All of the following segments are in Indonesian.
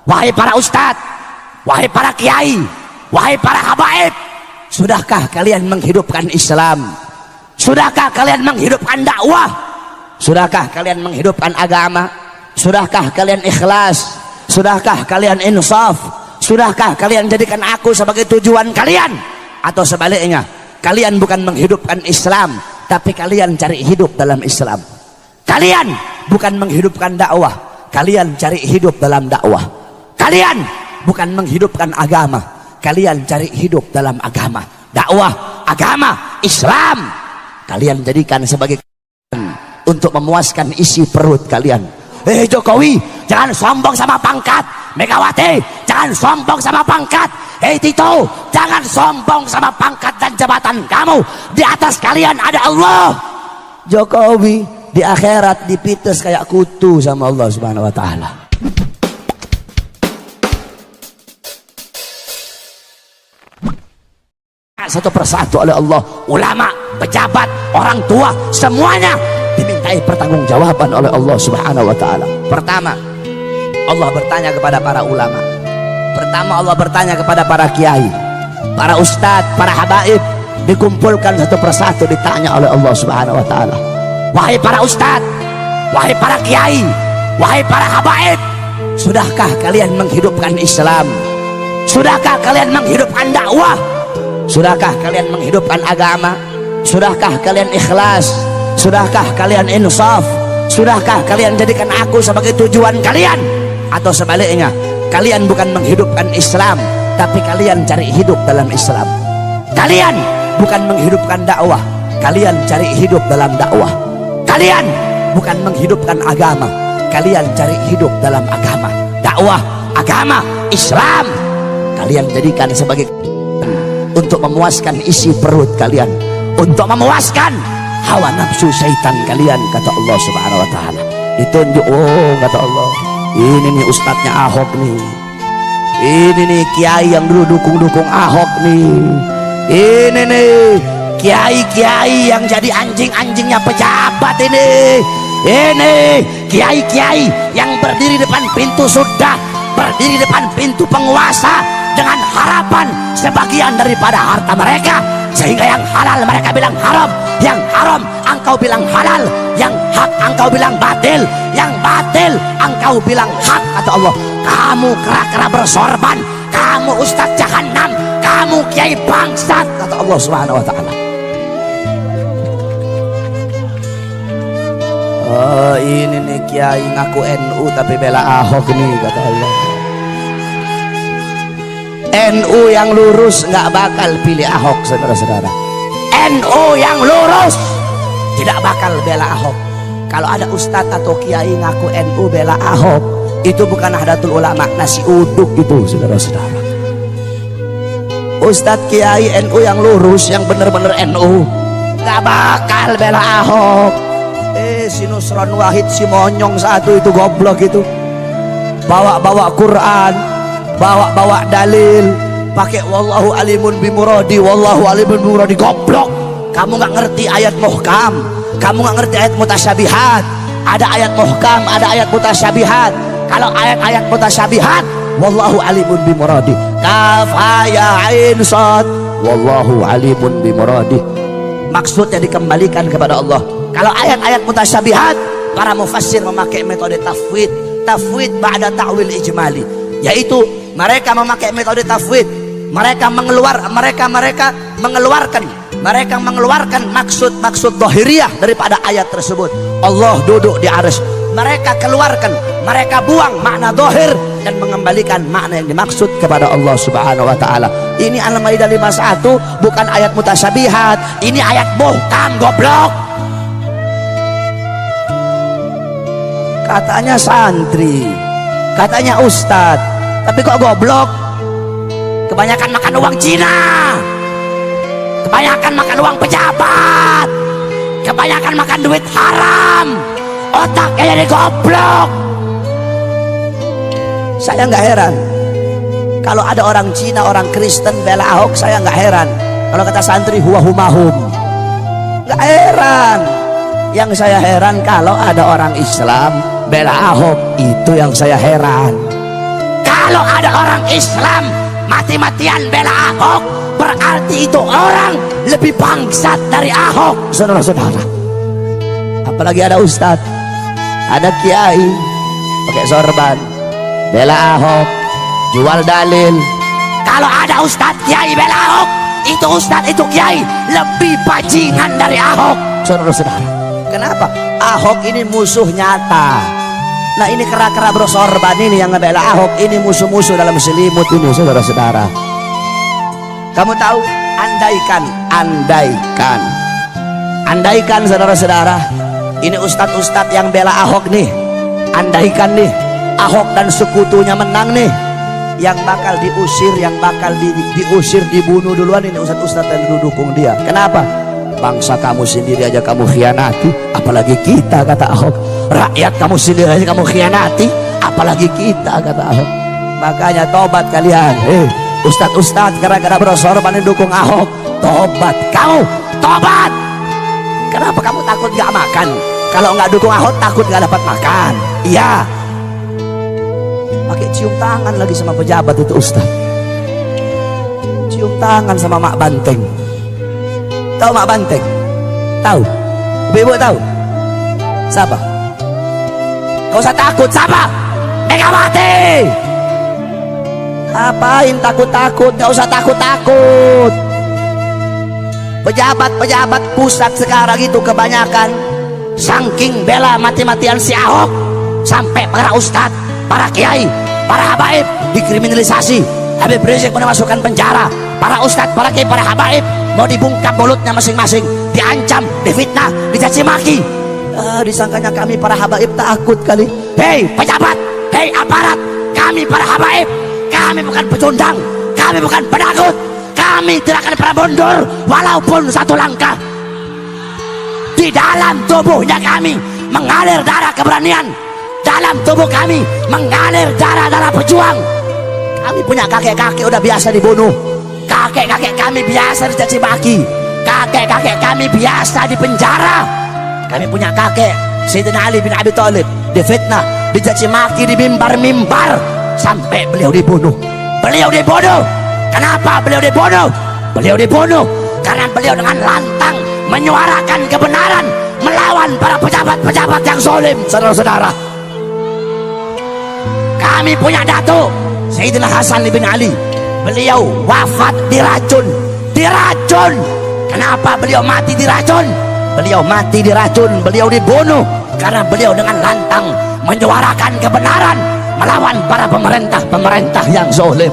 wahai para ustadz, wahai para kiai, wahai para habaib, sudahkah kalian menghidupkan Islam? Sudahkah kalian menghidupkan dakwah? Sudahkah kalian menghidupkan agama? Sudahkah kalian ikhlas? Sudahkah kalian insaf? Sudahkah kalian jadikan aku sebagai tujuan kalian? Atau sebaliknya, kalian bukan menghidupkan Islam, tapi kalian cari hidup dalam Islam. Kalian bukan menghidupkan dakwah, kalian cari hidup dalam dakwah. Kalian bukan menghidupkan agama, kalian cari hidup dalam agama. Dakwah, agama, Islam kalian jadikan sebagai untuk memuaskan isi perut kalian. Jokowi, jangan sombong sama pangkat. Megawati, jangan sombong sama pangkat. Tito, jangan sombong sama pangkat dan jabatan kamu. Di atas kalian ada Allah. Jokowi di akhirat dipites kayak kutu sama Allah Subhanahu wa taala. Satu persatu oleh Allah, ulama, pejabat, orang tua, semuanya dimintai pertanggungjawaban oleh Allah Subhanahu wa taala. Pertama, Allah bertanya kepada para ulama. Pertama, Allah bertanya kepada para kiai, para ustadz, para habaib, dikumpulkan satu persatu ditanya oleh Allah Subhanahu wa taala. Wahai para ustadz, wahai para kiai, wahai para habaib, sudahkah kalian menghidupkan Islam? Sudahkah kalian menghidupkan dakwah? Sudahkah kalian menghidupkan agama? Sudahkah kalian ikhlas? Sudahkah kalian insaf? Sudahkah kalian jadikan aku sebagai tujuan kalian? Atau sebaliknya, kalian bukan menghidupkan Islam, tapi kalian cari hidup dalam Islam. Kalian bukan menghidupkan dakwah, kalian cari hidup dalam dakwah. Kalian bukan menghidupkan agama, kalian cari hidup dalam agama. Dakwah, agama, Islam kalian jadikan sebagai untuk memuaskan isi perut kalian, untuk memuaskan hawa nafsu syaitan kalian, kata Allah Subhanahu wa taala. Ditunjuk, oh kata Allah, ini nih ustadznya Ahok nih, ini nih kiai yang dulu dukung Ahok nih, ini nih kiai-kiai yang jadi anjing-anjingnya pejabat ini kiai-kiai yang berdiri depan pintu sudah, berdiri depan pintu penguasa dengan harapan sebagian daripada harta mereka, sehingga yang halal mereka bilang haram, yang haram engkau bilang halal, yang hak engkau bilang batil, yang batil engkau bilang hak, kata Allah. Kamu kera-kera bersorban, kamu ustadz jahanam, kamu kiai bangsat, kata Allah Subhanahu wa taala. Oh, ini nih kiai ngaku NU tapi bela Ahok nih, kata Allah. NU yang lurus nggak bakal pilih Ahok, saudara-saudara. NU yang lurus tidak bakal bela Ahok. Kalau ada ustadz atau kiai ngaku NU bela Ahok, itu bukan Nahdlatul Ulama, nasi uduk itu, saudara-saudara. Ustadz kiai NU yang lurus, yang bener-bener NU, nggak bakal bela Ahok. Si Nusron Wahid, si monyong satu itu goblok itu, bawa-bawa Quran, bawa-bawa dalil, pakai wallahu alimun bimuradi, wallahu alimun bimuradi, goblok. Kamu nggak ngerti ayat muhkam, kamu nggak ngerti ayat mutasyabihat. Ada ayat muhkam, ada ayat mutasyabihat. Kalau ayat-ayat mutasyabihat, wallahu alimun bimuradi, kaf ha ya ain sad, wallahu alimun bimuradi, maksudnya dikembalikan kepada Allah. Kalau ayat-ayat mutasyabihat, para mufassir memakai metode tafwid, tafwid ba'da ta'wil ijmali, yaitu mereka memakai metode tafwid, mereka mengeluarkan maksud-maksud zahiriyah daripada ayat tersebut. Allah duduk di arsy, mereka keluarkan, mereka buang makna zahir dan mengembalikan makna yang dimaksud kepada Allah Subhanahu wa taala. Ini Al-Maidah 51, bukan ayat mutasyabihat, ini ayat muhkam, goblok. Katanya santri, katanya ustad, tapi kok goblok? Kebanyakan makan uang Cina, kebanyakan makan uang pejabat, kebanyakan makan duit haram, otaknya jadi goblok. Saya nggak heran kalau ada orang Cina, orang Kristen bela Ahok, saya nggak heran. Kalau kata santri huwa humahum, nggak heran. Yang saya heran kalau ada orang Islam bela Ahok, itu yang saya heran. ada orang Islam mati-matian bela Ahok, berarti itu orang lebih bangsat dari Ahok, saudara-saudara. Apalagi ada ustadz, ada kiai pakai sorban bela Ahok, jual dalil. Kalau ada ustadz kiai bela Ahok, itu ustadz itu kiai lebih bajingan dari Ahok, saudara-saudara. Kenapa? Ahok ini musuh nyata. Nah ini kera-kera bersorban ini yang ngebela Ahok, ini musuh-musuh dalam selimut ini, saudara-saudara. Kamu tahu, andaikan saudara-saudara, ini ustadz-ustadz yang bela Ahok nih, andaikan nih Ahok dan sekutunya menang nih, yang bakal diusir, yang bakal diusir, dibunuh duluan ini ustadz-ustadz yang didukung dia. Kenapa? Bangsa kamu sendiri aja kamu khianati, apalagi kita, kata Ahok. Rakyat kamu sendiri aja kamu khianati, apalagi kita, kata Ahok. Makanya tobat kalian, ustadz-ustadz gara-gara bersorban dukung Ahok, tobat kamu, tobat. Kenapa kamu takut gak makan? Kalau nggak dukung Ahok takut gak dapat makan? Iya. Pakai cium tangan lagi sama pejabat itu ustadz, cium tangan sama Mak Banteng. Tahu Mak Banteng? Tahu? Ibu tahu? Siapa? Gak usah takut, siapa? Megawati. Apain takut-takut? Gak usah takut-takut. Pejabat-pejabat pusat sekarang itu kebanyakan saking bela mati-matian si Ahok, sampai para ustadz, para kiai, para habaib dikriminalisasi, Habib Rizik mau dimasukkan penjara. Para ustadz, para kiai, para habaib mau dibungkam mulutnya masing-masing, diancam, difitnah, dicaci maki. Disangkanya kami para habaib takut kali. Hei pejabat, hei aparat, kami para habaib, kami bukan pecundang, kami bukan penakut, kami tidak akan pernah mundur walaupun satu langkah. Di dalam tubuhnya kami mengalir darah keberanian, dalam tubuh kami mengalir darah-darah pejuang. Kami punya kakek-kakek udah biasa dibunuh, kakek-kakek kami biasa dicaci maki, kakek-kakek kami biasa dipenjara. Kami punya kakek Sayyidina Ali bin Abi Thalib difitnah, dicaci maki di mimbar-mimbar sampai beliau dibunuh. Beliau dibunuh. Kenapa beliau dibunuh? Beliau dibunuh karena beliau dengan lantang menyuarakan kebenaran melawan para pejabat-pejabat yang zalim, saudara-saudara. Kami punya datuk Sayyidina Hasan bin Ali, beliau wafat diracun. Kenapa beliau mati diracun? Beliau mati diracun, beliau dibunuh karena beliau dengan lantang menyuarakan kebenaran melawan para pemerintah yang zalim.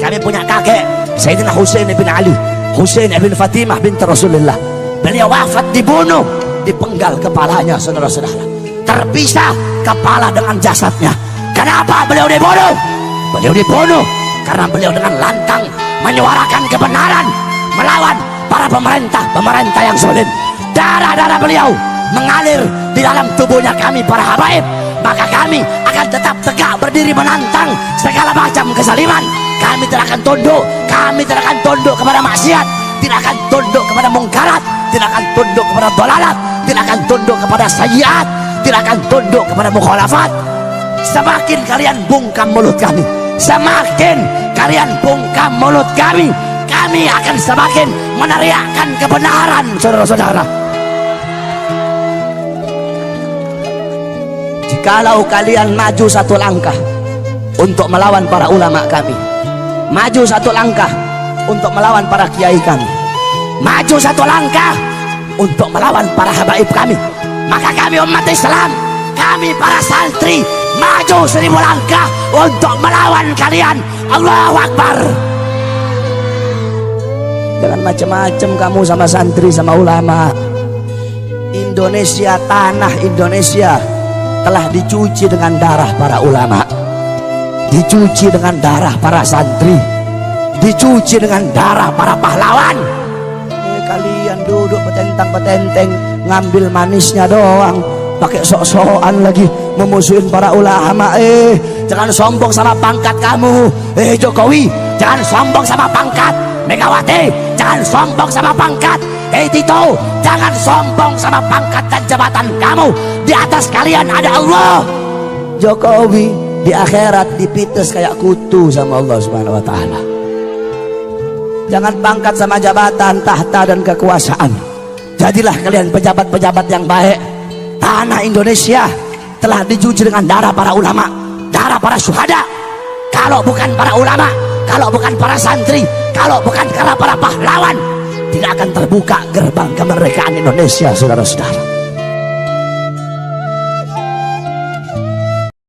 Kami punya kakek Sayyidina Husain bin Ali, Husain bin Fatimah binti Rasulullah, beliau wafat dibunuh, dipenggal kepalanya, saudara-saudara, terpisah kepala dengan jasadnya. Kenapa beliau dibunuh? Beliau dibunuh karena beliau dengan lantang menyuarakan kebenaran melawan para pemerintah yang zalim. Darah-darah beliau mengalir di dalam tubuhnya kami para habaib, maka kami akan tetap tegak berdiri menantang segala macam kezaliman. Kami tidak akan tunduk, kami tidak akan tunduk kepada maksiat, tidak akan tunduk kepada mungkarat, tidak akan tunduk kepada dalalat, tidak akan tunduk kepada sayyiat, tidak akan tunduk kepada mukhalafat. Semakin kalian bungkam mulut kami, semakin kalian bungkam mulut kami akan semakin meneriakkan kebenaran, saudara-saudara. Jikalau kalian maju satu langkah untuk melawan para ulama kami, maju satu langkah untuk melawan para kiai kami, maju satu langkah untuk melawan para habaib kami, maka kami umat Islam, kami para santri maju 1000 langkah untuk melawan kalian. Allahu Akbar. Jangan macam-macam kamu sama santri, sama ulama. Indonesia, tanah Indonesia telah dicuci dengan darah para ulama, dicuci dengan darah para santri, dicuci dengan darah para pahlawan. Kalian duduk petentang-petenteng, ngambil manisnya doang, pakai sok-sokan lagi memusuhin para ulama. Jangan sombong sama pangkat kamu. Jokowi, jangan sombong sama pangkat. Megawati, jangan sombong sama pangkat. Tito, jangan sombong sama pangkat dan jabatan kamu. Di atas kalian ada Allah. Jokowi, di akhirat dipites kayak kutu sama Allah Subhanahu wa taala. Jangan pangkat sama jabatan, tahta dan kekuasaan. Jadilah kalian pejabat-pejabat yang baik. Tanah Indonesia telah dicuci dengan darah para ulama, darah para syuhada. Kalau bukan para ulama, kalau bukan para santri, kalau bukan karena para pahlawan, tidak akan terbuka gerbang kemerdekaan Indonesia, saudara-saudara.